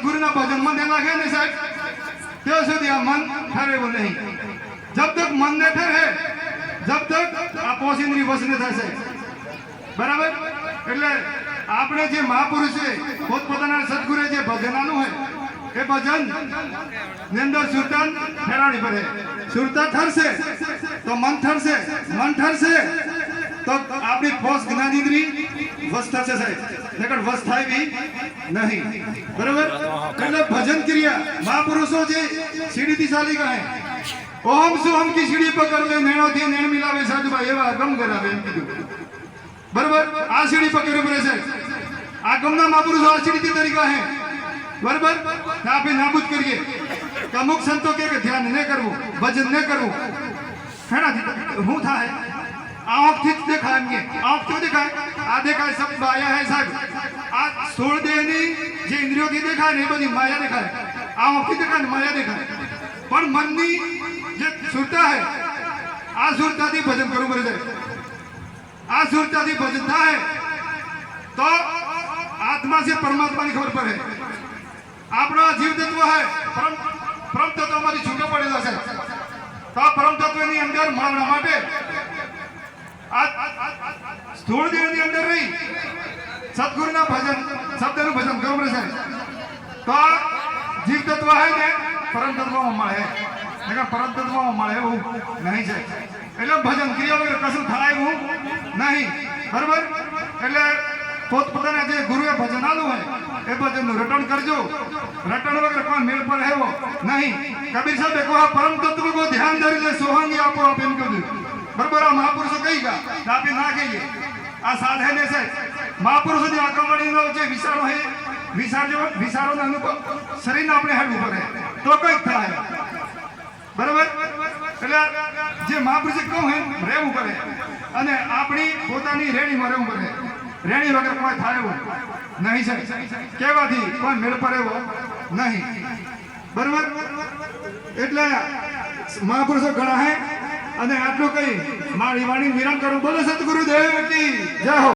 સદગુરુના ભજન મન લાગે ને સાહેબ ત્યાં સુધી આ મન ઠરે એવું નહીં. જબ તક મન ને ઠરે જબ તક આ પોષિંદ્રી વશ ને થશે. બરાબર. એટલે આપણે જે મહાપુરુષ છે પોતપોતાના સદગુરુએ જે ભજન આનું હોય એ ભજન ની અંદર સુરતા ફેરાણી પડે. સુરતા ઠરશે તો મન ઠરશે, મન ઠરશે તો આપણી પોષ જ્ઞાનેન્દ્રી વશ થશે સાહેબ, નકર વશ થાય બી નહીં. બરાબર. એટલે ભજન ક્રિયા મહાપુરુષો જે સીડીથી ચાલી કહે ઓહમ સુહમ કી સીડી પકડવે નેણોથી નેણ મિલાવે સાધુભાઈ એવા ગમ કરાવે એમ કીધું. બરાબર. આ સીડી પકડવી પડે છે. આ ગમના મહાપુરુષો આ સીડી તરીકે હે. બરાબર. આપણે નાબૂદ કરીએ કે અમુક સંતો કે ધ્યાન ન કરવું, ભજન ન કરવું. હેણાથી શું થાય? આંખથી જ દેખાય એમ કે આંખથી દેખાય. આ દેખાય સબ માયા હે સાહેબ. આ સ્થૂળ દેહની જે ઇન્દ્રિયોથી દેખાય ને એ બધી માયા દેખાય. આંખથી દેખાય ને માયા દેખાય. પણ મનની જે સુરતા હે આ સુરતાથી ભજન કરવું પડે છે. આ સુરતાથી ભજન થાય તો આત્મા से परमात्मा की खबर પડે. આપણો જીવ તત્વ હે પરમ તત્વમાંથી છૂટો પડેલો છે. તો પરમ તત્વની અંદર મળવા માટે આ સ્થૂળ દેહની અંદર રહી સદગુરુના ભજન શબ્દનું ભજન કરવું પડે. તો જીવ તત્વ હે ને પરમ તત્વમાં મળે. પરમ તત્વમાં મળે એવું નહીં છે. એટલે ભજન ક્રિયા વગર કશું થાય એવું નહીં. બરાબર. એટલે પોતપોતાના જે ગુરુએ ભજન આલું હોય એ ભજનનું રટણ કરજો. રટણ વગર કોઈ મેળ પર હેવો નહીં. કબીર સાહેબે કહો પરમ તત્વ કો ધ્યાન ધરી લે સોહાંગી આપો આપ એમ કહ્યું. બરાબર. આ મહાપુરુષો કહી ગયા આપણે ના કહીએ. આ સાધે ને છે મહાપુરુષોની આકમણીનો જે વિચારો હે વિચારોનો અનુભવ શરીરને આપણે હેડવું પડે તો કંઈક થાય. બરાબર. એટલે જે મહાપુરુષે કહું હે રહેવું પડે અને આપણી પોતાની રેણીમાં રહેવું પડે. રેણી વગર કોઈ થાય એવું નહીં છે. કહેવાથી કોઈ મેળ પર એવો નહીં. બરાબર. એટલે મહાપુરુષો ઘણા હે અને આટલું કઈ મારી વાણી વિરામ કરું. બોલો સતગુરુદેવ કી જય હો.